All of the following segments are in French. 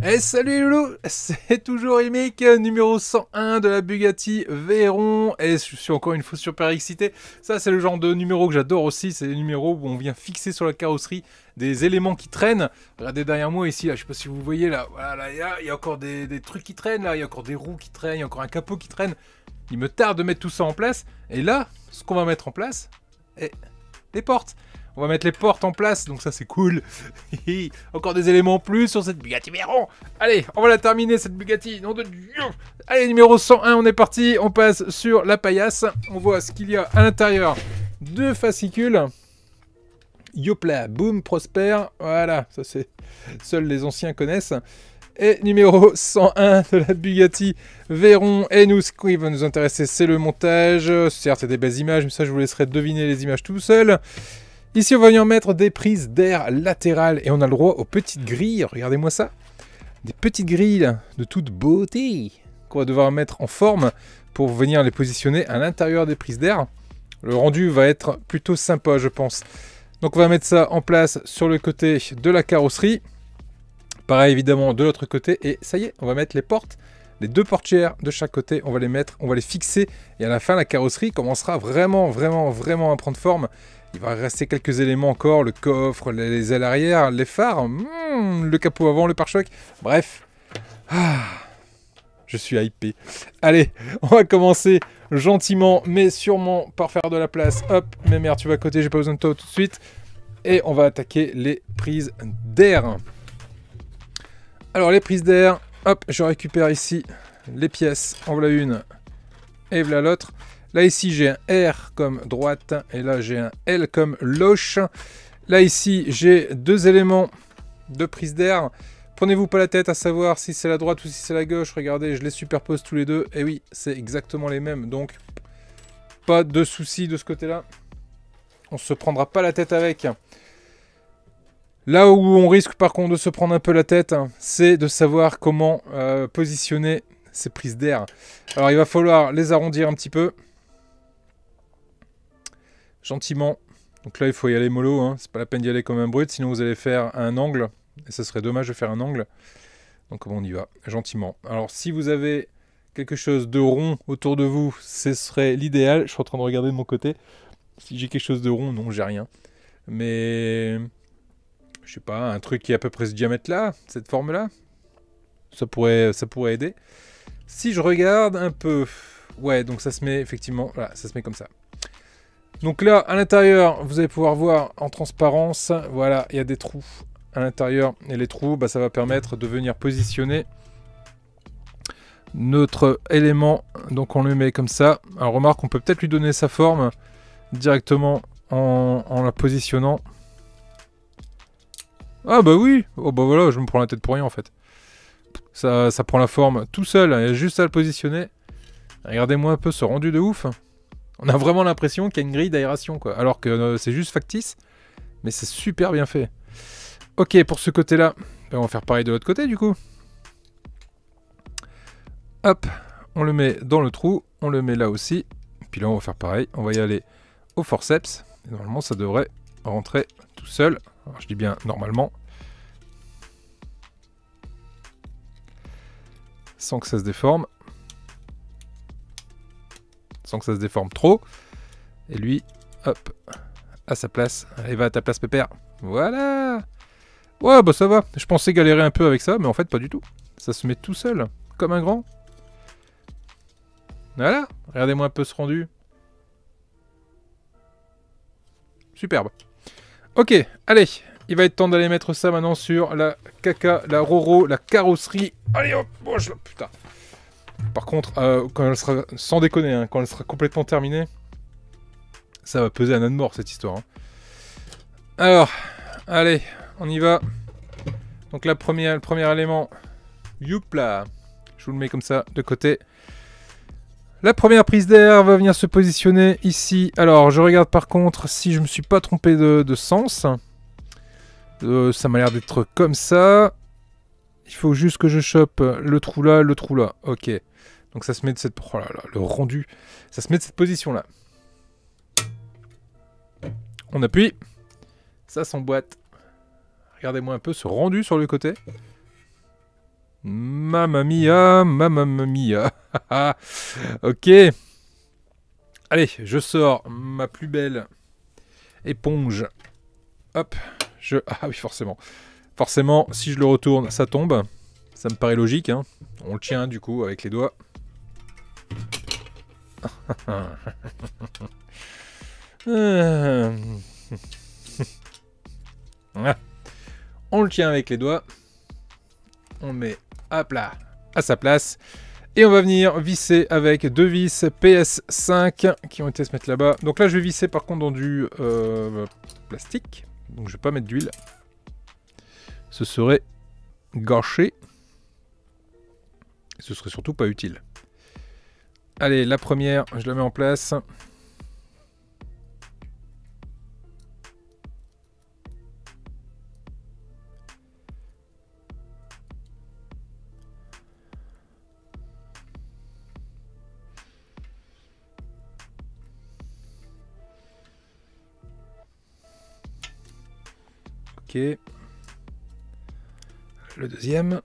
Eh salut Loulou, c'est toujours Imic, numéro 101 de la Bugatti Veyron, et je suis encore une fois super excité. Ça c'est le genre de numéro que j'adore aussi, c'est les numéros où on vient fixer sur la carrosserie des éléments qui traînent. Regardez derrière moi ici, là, je sais pas si vous voyez là, voilà, là, il y a encore des trucs qui traînent, là, il y a encore des roues qui traînent, il y a encore un capot qui traîne. Il me tarde de mettre tout ça en place, et là, ce qu'on va mettre en place, est les portes. On va mettre les portes en place, donc ça c'est cool. Encore des éléments en plus sur cette Bugatti Veyron. Allez, on va la terminer cette Bugatti, nom de Dieu. Allez, numéro 101, on est parti. On passe sur la paillasse. On voit ce qu'il y a à l'intérieur. Deux fascicules. Yopla, boom, prospère. Voilà, ça c'est... Seuls les anciens connaissent. Et numéro 101 de la Bugatti Veyron. Et nous, ce qui va nous intéresser, c'est le montage. Certes, c'est des belles images, mais ça, je vous laisserai deviner les images tout seul. Ici, on va venir mettre des prises d'air latérales et on a le droit aux petites grilles. Regardez-moi ça. Des petites grilles de toute beauté qu'on va devoir mettre en forme pour venir les positionner à l'intérieur des prises d'air. Le rendu va être plutôt sympa, je pense. Donc, on va mettre ça en place sur le côté de la carrosserie. Pareil, évidemment, de l'autre côté. Et ça y est, on va mettre les portes. Les deux portières de chaque côté, on va les mettre, on va les fixer. Et à la fin, la carrosserie commencera vraiment à prendre forme. Il va rester quelques éléments encore, le coffre, les ailes arrière, les phares, le capot avant, le pare-choc. Bref, je suis hypé. Allez, on va commencer gentiment, mais sûrement par faire de la place. Hop, mais merde, tu vas à côté, j'ai pas besoin de toi tout de suite. Et on va attaquer les prises d'air. Alors, les prises d'air, hop, je récupère ici les pièces. En voilà une et voilà l'autre. Là, ici, j'ai un R comme droite et là, j'ai un L comme loche. Là, ici, j'ai deux éléments de prise d'air. Prenez-vous pas la tête à savoir si c'est la droite ou si c'est la gauche. Regardez, je les superpose tous les deux. Et oui, c'est exactement les mêmes. Donc, pas de soucis de ce côté-là. On se prendra pas la tête avec. Là où on risque par contre de se prendre un peu la tête, c'est de savoir comment positionner ces prises d'air. Alors, il va falloir les arrondir un petit peu. Gentiment. Donc là, il faut y aller mollo, hein. C'est pas la peine d'y aller comme un brut, sinon vous allez faire un angle. Et ça serait dommage de faire un angle. Donc on y va, gentiment. Alors si vous avez quelque chose de rond autour de vous, ce serait l'idéal. Je suis en train de regarder de mon côté. Si j'ai quelque chose de rond, non, j'ai rien. Mais... je sais pas, un truc qui est à peu près ce diamètre-là, cette forme-là. Ça pourrait aider. Si je regarde un peu... ouais, donc ça se met effectivement... voilà, ça se met comme ça. Donc là, à l'intérieur, vous allez pouvoir voir en transparence, voilà, il y a des trous à l'intérieur. Et les trous, bah, ça va permettre de venir positionner notre élément. Donc on le met comme ça. Alors remarque, on peut peut-être lui donner sa forme directement en la positionnant. Ah bah oui, oh bah voilà, je me prends la tête pour rien en fait. Ça prend la forme tout seul, il y a juste à le positionner. Regardez-moi un peu ce rendu de ouf. On a vraiment l'impression qu'il y a une grille d'aération, quoi. Alors que c'est juste factice, mais c'est super bien fait. Ok, pour ce côté-là, ben on va faire pareil de l'autre côté, du coup. Hop, on le met dans le trou, on le met là aussi. Puis là, on va faire pareil, on va y aller au forceps. Et normalement, ça devrait rentrer tout seul. Alors, je dis bien normalement. Sans que ça se déforme. Sans que ça se déforme trop. Et lui, hop, à sa place. Allez, va à ta place, pépère. Voilà. Ouais, bah ça va. Je pensais galérer un peu avec ça, mais en fait, pas du tout. Ça se met tout seul, comme un grand. Voilà. Regardez-moi un peu ce rendu. Superbe. Ok, allez. Il va être temps d'aller mettre ça maintenant sur la caca, la roro, la carrosserie. Allez hop, bouge là, putain. Par contre, quand elle sera, sans déconner, hein, quand elle sera complètement terminée, ça va peser un âne mort cette histoire. Hein. Alors, allez, on y va. Donc le premier élément, youpla, je vous le mets comme ça de côté. La première prise d'air va venir se positionner ici. Alors, je regarde par contre si je me suis pas trompé de sens. Ça m'a l'air d'être comme ça. Il faut juste que je chope le trou là, le trou là. Ok. Donc ça se met de cette... oh là là, le rendu. Ça se met de cette position-là. On appuie. Ça s'emboîte. Regardez-moi un peu ce rendu sur le côté. Mamma mia, mamma mia. Ok. Allez, je sors ma plus belle éponge. Hop. Ah oui, forcément. Forcément, si je le retourne, ça tombe. Ça me paraît logique, hein. On le tient, du coup, avec les doigts. On le tient avec les doigts. On met, hop là, à sa place. Et on va venir visser avec deux vis PS5 qui ont été se mettre là-bas. Donc là, je vais visser par contre dans du plastique. Donc je vais pas mettre d'huile. Ce serait gâché. Et ce serait surtout pas utile. Allez, la première, je la mets en place. Ok. Le deuxième.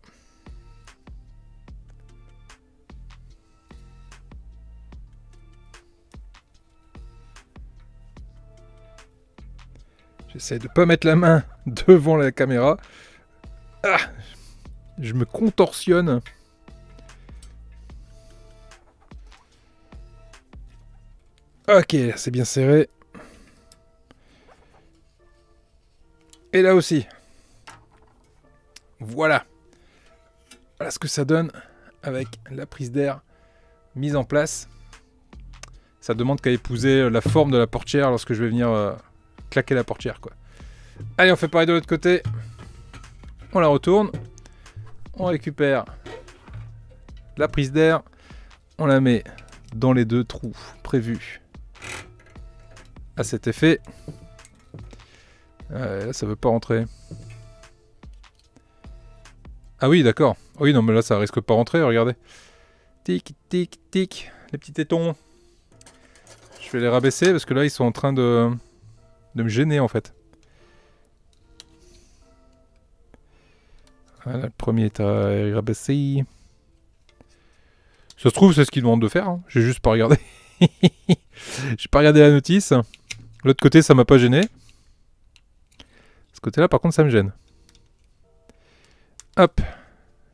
J'essaie de pas mettre la main devant la caméra. Ah, je me contorsionne. Ok, c'est bien serré. Et là aussi. Voilà. Voilà ce que ça donne avec la prise d'air mise en place. Ça demande qu'à épouser la forme de la portière lorsque je vais venir claquer la portière, quoi. Allez, on fait pareil de l'autre côté. On la retourne. On récupère la prise d'air. On la met dans les deux trous prévus à cet effet. Là, ça veut pas rentrer. Ah oui, d'accord. Oui, non, mais là, ça risque pas rentrer, regardez. Tic, tic, tic. Les petits tétons. Je vais les rabaisser parce que là, ils sont en train de me gêner, en fait. Voilà, le premier est à rabaisser. Ça se trouve, c'est ce qu'ils demandent de faire. Hein. J'ai juste pas regardé. J'ai pas regardé la notice. L'autre côté, ça m'a pas gêné. Ce côté-là, par contre, ça me gêne. Hop.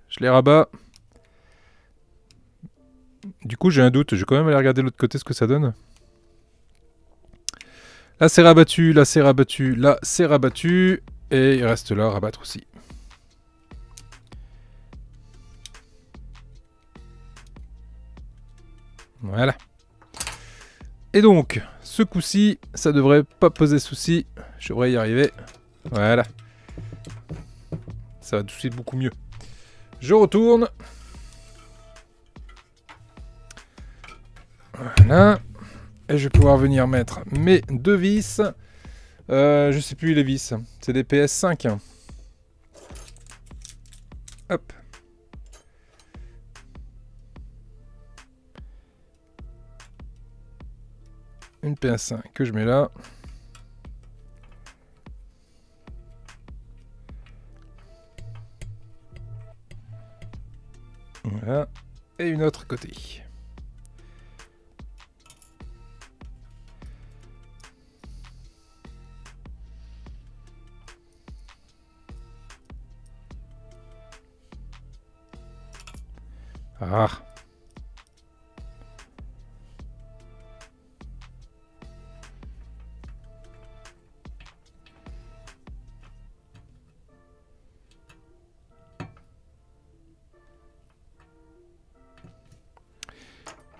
Je les rabats. Du coup, j'ai un doute. Je vais quand même aller regarder de l'autre côté ce que ça donne. Là, c'est rabattu. Là, c'est rabattu. Là, c'est rabattu. Et il reste là à rabattre aussi. Voilà. Et donc, ce coup-ci, ça devrait pas poser souci. Je devrais y arriver. Voilà. Ça va tout de suite beaucoup mieux. Je retourne. Voilà. Et je vais pouvoir venir mettre mes deux vis. Je sais plus les vis. C'est des PS5. Hop. Une PS5 que je mets là. Voilà. Et une autre côté. Ah.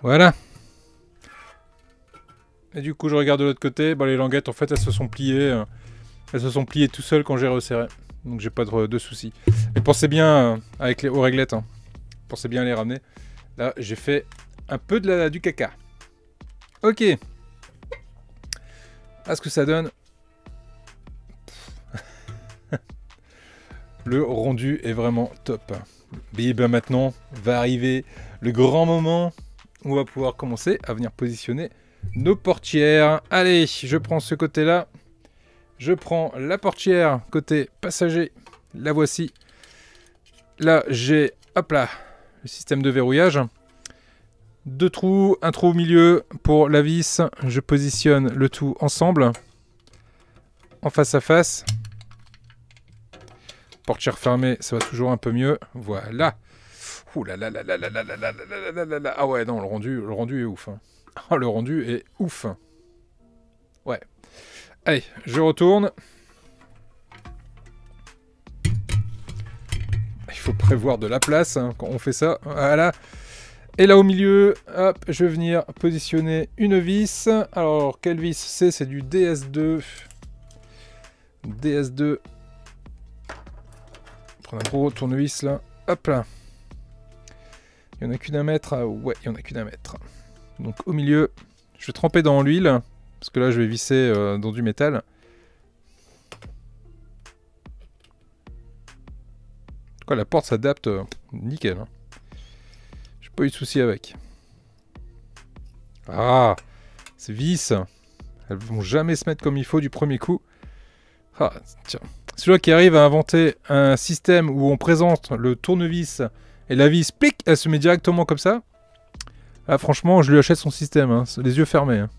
Voilà. Et du coup, je regarde de l'autre côté. Bah, les languettes, en fait, elles se sont pliées. Elles se sont pliées tout seules quand j'ai resserré. Donc, j'ai pas de soucis. Et pensez bien, avec aux réglettes, hein. Pensez bien à les ramener. Là, j'ai fait un peu du caca. Ok. Ah, ce que ça donne. Le rendu est vraiment top. Et ben maintenant, va arriver le grand moment où on va pouvoir commencer à venir positionner nos portières. Allez, je prends ce côté-là. Je prends la portière côté passager. La voici. Là, j'ai Hop là, le système de verrouillage. 2 trous, un trou au milieu pour la vis. Je positionne le tout ensemble. En face à face. Portière fermée, ça va toujours un peu mieux. Voilà. Ouh là là là là là là là là là là là là. Ah ouais, non, le rendu est ouf. Hein. Oh, le rendu est ouf. Ouais. Allez, je retourne. Il faut prévoir de la place hein, quand on fait ça. Voilà. Et là au milieu, hop, je vais venir positionner une vis. Alors, quelle vis c'est? C'est du DS2. DS2. Prendre un gros tournevis là. Hop là. Il n'y en a qu'une à mettre. Ah, ouais, il n'y en a qu'une à mettre. Donc au milieu, je vais tremper dans l'huile. Parce que là, je vais visser dans du métal. En tout cas, la porte s'adapte nickel. Hein. J'ai pas eu de soucis avec. Ah, ces vis, elles vont jamais se mettre comme il faut du premier coup. Ah, tiens. Celui-là qui arrive à inventer un système où on présente le tournevis et la vis, plic, elle se met directement comme ça. Ah, franchement, je lui achète son système, hein, les yeux fermés. Hein.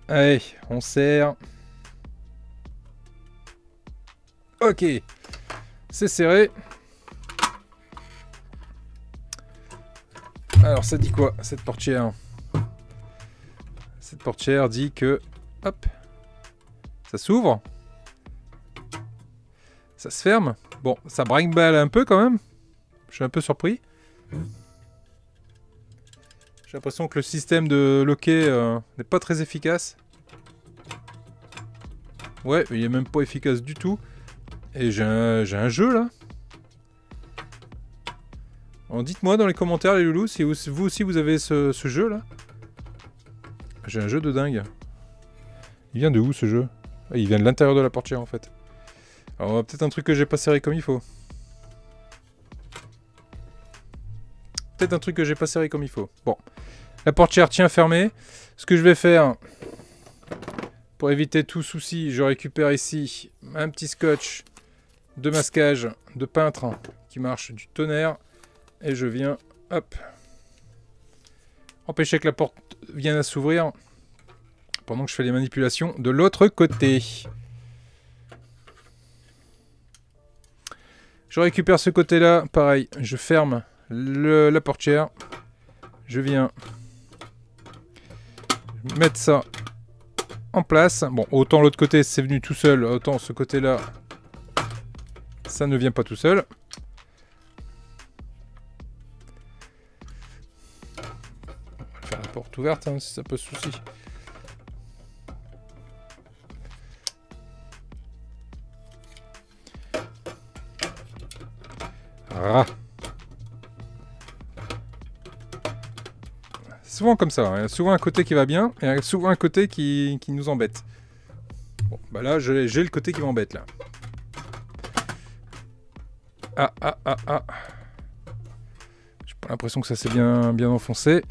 Allez, on serre. Ok, c'est serré. Alors, ça dit quoi, cette portière? Cette portière dit que... Hop. Ça s'ouvre. Ça se ferme. Bon, ça brinque-balle un peu quand même. Je suis un peu surpris. J'ai l'impression que le système de loquet n'est pas très efficace. Ouais, il est même pas efficace du tout. Et j'ai un jeu là. Alors, dites-moi dans les commentaires les loulous si vous aussi vous avez ce jeu là. J'ai un jeu de dingue. Il vient de où ce jeu? Ah, il vient de l'intérieur de la portière en fait. Alors peut-être un truc que j'ai pas serré comme il faut. Peut-être un truc que j'ai pas serré comme il faut. Bon. La portière tient fermée. Ce que je vais faire, pour éviter tout souci, je récupère ici un petit scotch de masquage de peintre qui marche du tonnerre. Et je viens, hop, empêcher que la porte vienne à s'ouvrir pendant que je fais les manipulations de l'autre côté. Je récupère ce côté-là, pareil, je ferme la portière. Je viens mettre ça en place. Bon, autant l'autre côté c'est venu tout seul, autant ce côté-là, ça ne vient pas tout seul. On va faire la porte ouverte hein, si ça pose souci. Ah. Souvent comme ça, hein. Il y a souvent un côté qui va bien, et il y a souvent un côté qui nous embête. Bon, bah là, j'ai le côté qui m'embête, là. Ah. J'ai pas l'impression que ça s'est bien enfoncé.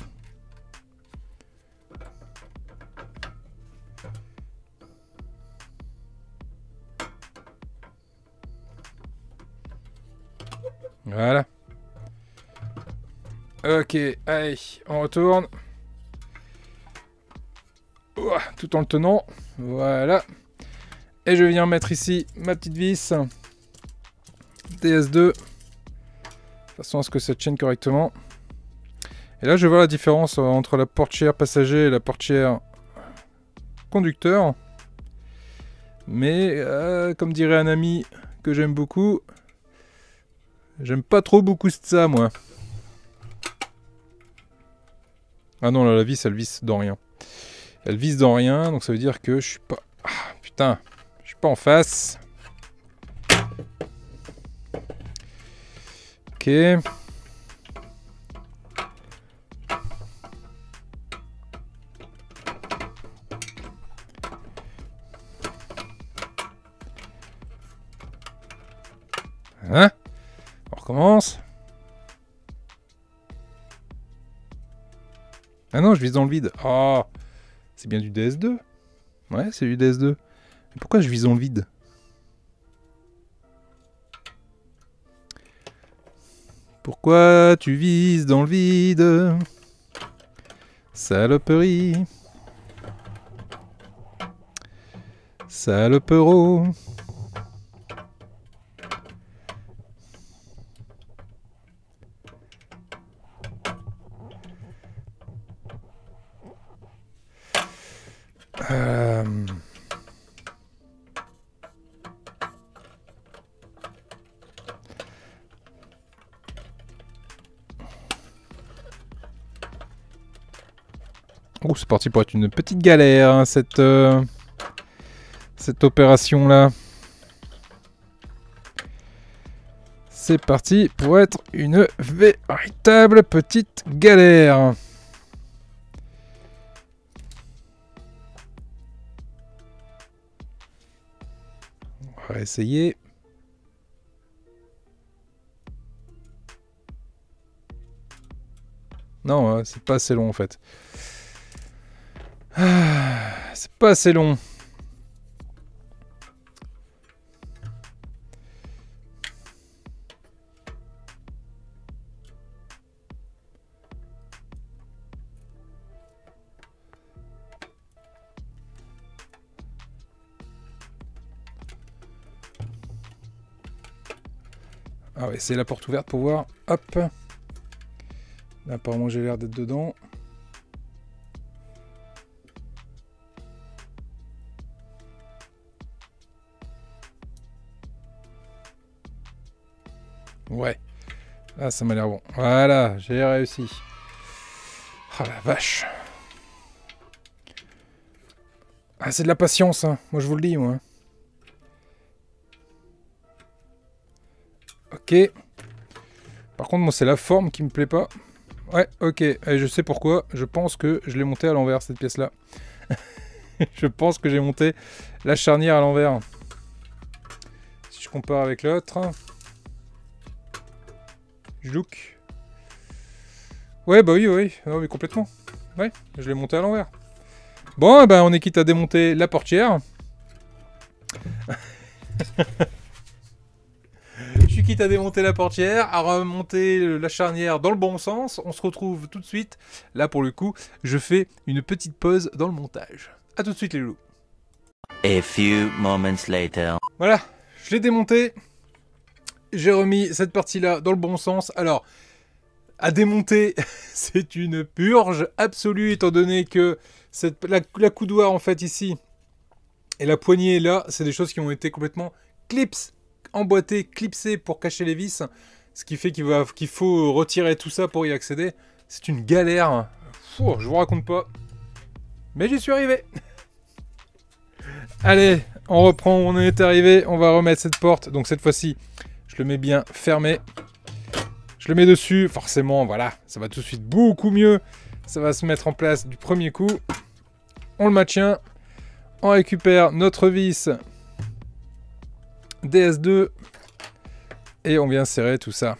Voilà. Ok, allez, on retourne. Ouah, tout en le tenant. Voilà. Et je viens mettre ici ma petite vis. DS2. De façon à ce que ça tienne correctement. Et là, je vois la différence entre la portière passager et la portière conducteur. Mais, comme dirait un ami que j'aime beaucoup, j'aime pas trop beaucoup ça, moi. Ah non, là, la vis, elle visse dans rien. Elle visse dans rien, donc ça veut dire que je suis pas... Ah, putain, je suis pas en face. Ok. Hein? On recommence. Ah non, je vise dans le vide. Oh, c'est bien du DS2. Ouais, c'est du DS2. Mais pourquoi je vise dans le vide? Pourquoi tu vises dans le vide? Saloperie. Salopero. Oh, c'est parti pour être une petite galère, hein, cette opération-là. C'est parti pour être une véritable petite galère. On va essayer. Non, c'est pas assez long en fait. C'est pas assez long. Ah ouais, c'est la porte ouverte pour voir. Hop. Là, apparemment, j'ai l'air d'être dedans. Ouais. Là, ça m'a l'air bon. Voilà, j'ai réussi. Ah la vache. Ah, c'est de la patience, hein. Moi, je vous le dis, moi. Ok. Par contre, moi, c'est la forme qui me plaît pas. Ouais, ok. Et je sais pourquoi. Je pense que je l'ai monté à l'envers, cette pièce-là. Je pense que j'ai monté la charnière à l'envers. Si je compare avec l'autre. Jouk. Ouais, bah oui, oui. Non, mais complètement. Ouais, je l'ai monté à l'envers. Bon, ben, on est quitte à démonter la portière. Je suis quitte à démonter la portière, à remonter la charnière dans le bon sens. On se retrouve tout de suite. Là, pour le coup, je fais une petite pause dans le montage. A tout de suite, les loups. A few moments later. Voilà, je l'ai démonté. J'ai remis cette partie-là dans le bon sens. Alors, à démonter, c'est une purge absolue, étant donné que la coudoir, en fait, ici, et la poignée, là, c'est des choses qui ont été complètement emboîtées, clipsées pour cacher les vis. Ce qui fait qu'il faut retirer tout ça pour y accéder. C'est une galère. Fou, je vous raconte pas. Mais j'y suis arrivé. Allez, on reprend où on est arrivé. On va remettre cette porte. Donc cette fois-ci, je le mets bien fermé. Je le mets dessus. Forcément, voilà, ça va tout de suite beaucoup mieux. Ça va se mettre en place du premier coup. On le maintient. On récupère notre vis DS2. Et on vient serrer tout ça.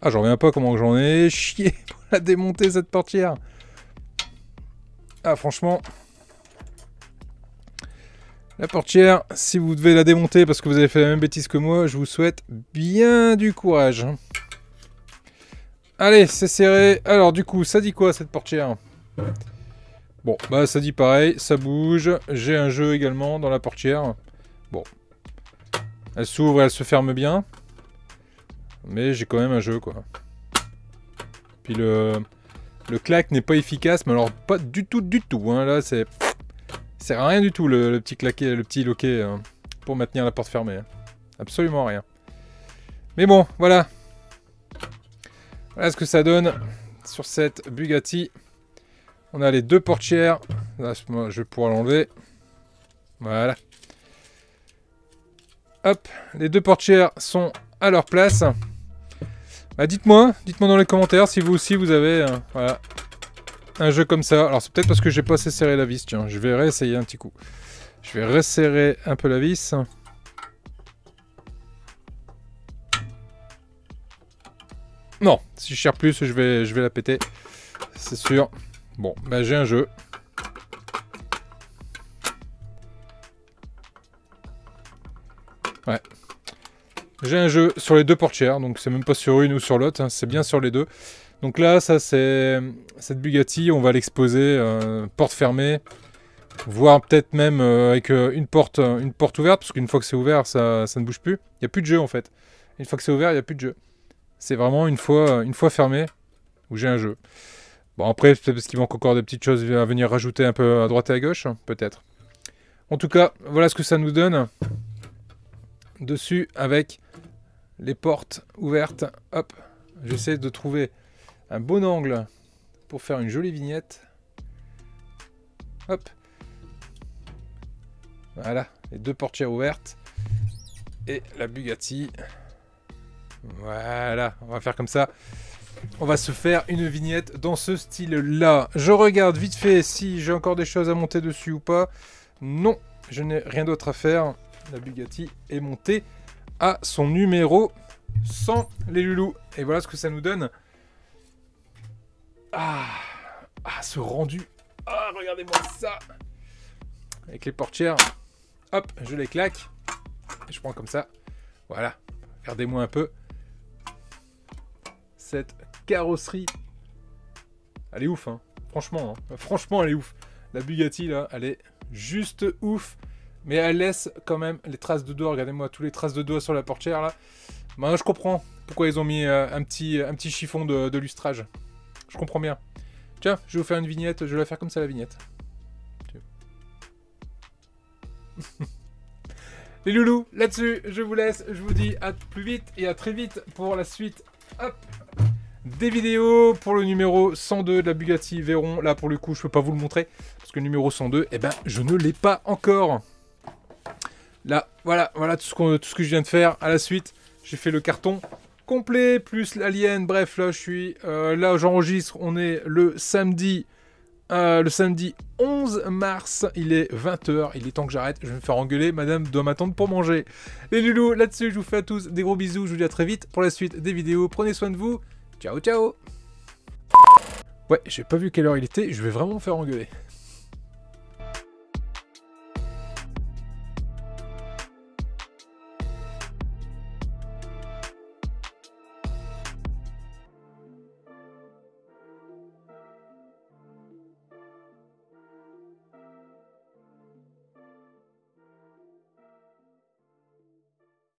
Ah, j'en reviens pas comment j'en ai chié pour la démonter, cette portière. Ah, franchement. La portière, si vous devez la démonter parce que vous avez fait la même bêtise que moi, je vous souhaite bien du courage. Allez, c'est serré. Alors, du coup, ça dit quoi, cette portière? Bon, bah, ça dit pareil, ça bouge. J'ai un jeu également dans la portière. Bon. Elle s'ouvre et elle se ferme bien. Mais j'ai quand même un jeu, quoi. Puis le clac n'est pas efficace, mais alors pas du tout, hein. Là, c'est rien du tout, le petit claquet, le petit loquet pour maintenir la porte fermée. Hein. Absolument rien. Mais bon, voilà. Voilà ce que ça donne sur cette Bugatti. On a les deux portières. Là, je vais pouvoir l'enlever. Voilà. Hop, les deux portières sont à leur place. Bah, dites-moi dans les commentaires si vous aussi vous avez voilà, un jeu comme ça. Alors c'est peut-être parce que j'ai pas assez serré la vis. Tiens, je vais réessayer un petit coup. Je vais resserrer un peu la vis. Non, si je serre plus, je vais la péter. C'est sûr. Bon, bah j'ai un jeu. Ouais. J'ai un jeu sur les deux portières, donc c'est même pas sur une ou sur l'autre, hein, c'est bien sur les deux. Donc là, ça c'est cette Bugatti, on va l'exposer porte fermée, voire peut-être même avec une porte ouverte, parce qu'une fois que c'est ouvert, ça ne bouge plus. Il n'y a plus de jeu en fait. Une fois que c'est ouvert, il n'y a plus de jeu. C'est vraiment une fois fermé où j'ai un jeu. Bon après, peut-être parce qu'il manque encore des petites choses à venir rajouter un peu à droite et à gauche, peut-être. En tout cas, voilà ce que ça nous donne dessus avec les portes ouvertes. Hop, j'essaie de trouver un bon angle pour faire une jolie vignette. Hop. Voilà, les deux portières ouvertes. Et la Bugatti. Voilà, on va faire comme ça. On va se faire une vignette dans ce style-là. Je regarde vite fait si j'ai encore des choses à monter dessus ou pas. Non, je n'ai rien d'autre à faire. La Bugatti est montée à son numéro 100, les loulous. Et voilà ce que ça nous donne. Ce rendu. Regardez-moi ça. Avec les portières. Hop, je les claque. Et je prends comme ça. Voilà. Regardez-moi un peu. Cette carrosserie. Elle est ouf, hein. Franchement, hein. Franchement, elle est ouf. La Bugatti, là, elle est juste ouf. Mais elle laisse quand même les traces de doigts. Regardez-moi, tous les traces de doigts sur la portière, là. Ben, je comprends pourquoi ils ont mis un petit chiffon de lustrage. Je comprends bien. Tiens, je vais vous faire une vignette. Je vais la faire comme ça, la vignette. Les loulous, là-dessus, je vous laisse. Je vous dis à plus vite et à très vite pour la suite. Hop, des vidéos pour le numéro 102 de la Bugatti Veyron. Là, pour le coup, je peux pas vous le montrer. Parce que le numéro 102, eh ben, je ne l'ai pas encore. Là, voilà tout ce que je viens de faire. À la suite, j'ai fait le carton complet, plus l'alien. Bref, là, là, j'enregistre. On est le samedi 11 mars. Il est 20h. Il est temps que j'arrête. Je vais me faire engueuler. Madame doit m'attendre pour manger. Les loulous, là-dessus, je vous fais à tous des gros bisous. Je vous dis à très vite pour la suite des vidéos. Prenez soin de vous. Ciao, ciao. Ouais, j'ai pas vu quelle heure il était. Je vais vraiment me faire engueuler.